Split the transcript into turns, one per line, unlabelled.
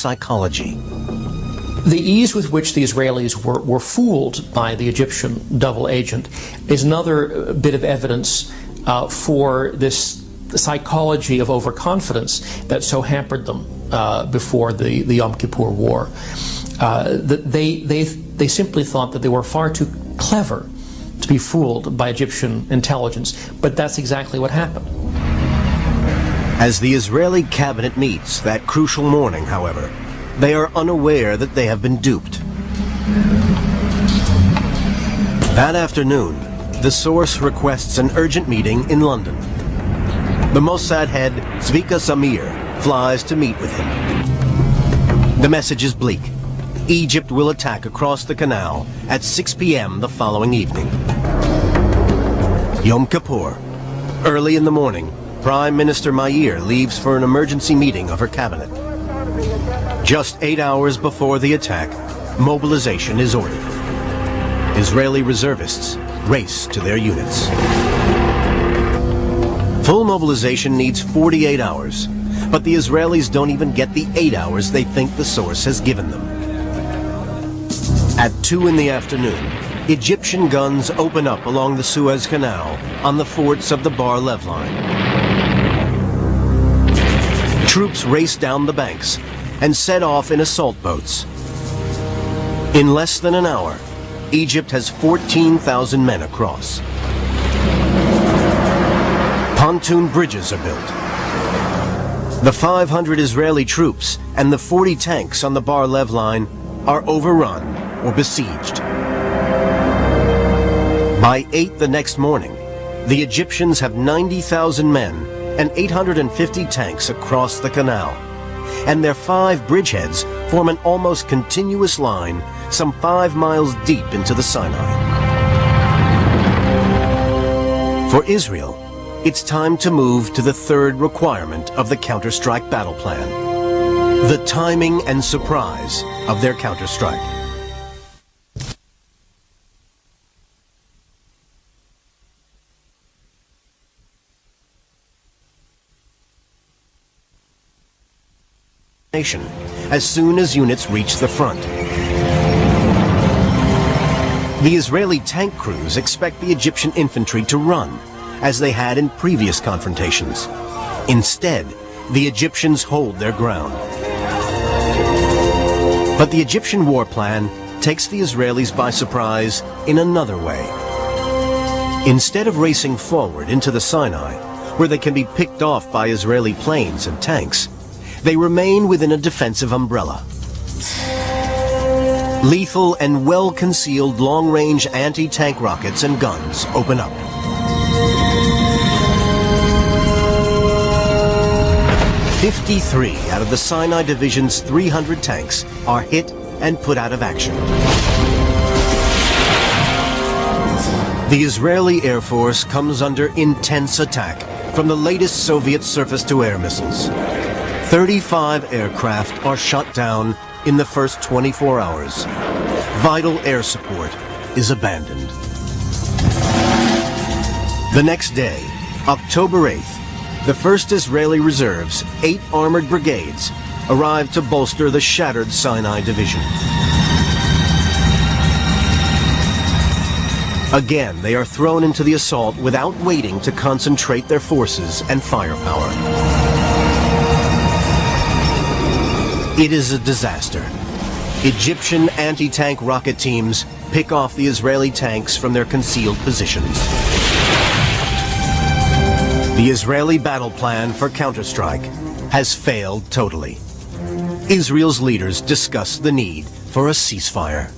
psychology.
The ease with which the Israelis were fooled by the Egyptian double agent is another bit of evidence for this psychology of overconfidence that so hampered them before the Yom Kippur War. That they simply thought that they were far too clever to be fooled by Egyptian intelligence, but that's exactly what happened.
As the Israeli cabinet meets that crucial morning, however, they are unaware that they have been duped. That afternoon, the source requests an urgent meeting in London. The Mossad head, Zvika Zamir, flies to meet with him. The message is bleak. Egypt will attack across the canal at 6 p.m. the following evening. Yom Kippur. Early in the morning, Prime Minister Meir leaves for an emergency meeting of her cabinet. Just 8 hours before the attack, mobilization is ordered. Israeli reservists race to their units. Full mobilization needs 48 hours, but the Israelis don't even get the 8 hours they think the source has given them. At 2 in the afternoon, Egyptian guns open up along the Suez Canal on the forts of the Bar-Lev line. Troops race down the banks and set off in assault boats. In less than an hour, Egypt has 14,000 men across. Pontoon bridges are built. The 500 Israeli troops and the 40 tanks on the Bar-Lev line are overrun or besieged. By 8 the next morning, the Egyptians have 90,000 men and 850 tanks across the canal, and their 5 bridgeheads form an almost continuous line some 5 miles deep into the Sinai. For Israel, it's time to move to the third requirement of the counterstrike battle plan: the timing and surprise of their counterstrike. As soon as units reach the front. The Israeli tank crews expect the Egyptian infantry to run, as they had in previous confrontations. Instead, the Egyptians hold their ground. But the Egyptian war plan takes the Israelis by surprise in another way. Instead of racing forward into the Sinai, where they can be picked off by Israeli planes and tanks, they remain within a defensive umbrella. Lethal and well-concealed long-range anti-tank rockets and guns open up. "53 out of the Sinai Division's 300 tanks are hit and put out of action. The Israeli Air Force comes under intense attack from the latest Soviet surface-to-air missiles. 35 aircraft are shot down in the first 24 hours. Vital air support is abandoned. The next day, October 8th, the 1st Israeli Reserve's 8 armored brigades arrived to bolster the shattered Sinai Division. Again, they are thrown into the assault without waiting to concentrate their forces and firepower. It is a disaster. Egyptian anti-tank rocket teams pick off the Israeli tanks from their concealed positions. The Israeli battle plan for counterstrike has failed totally. Israel's leaders discuss the need for a ceasefire.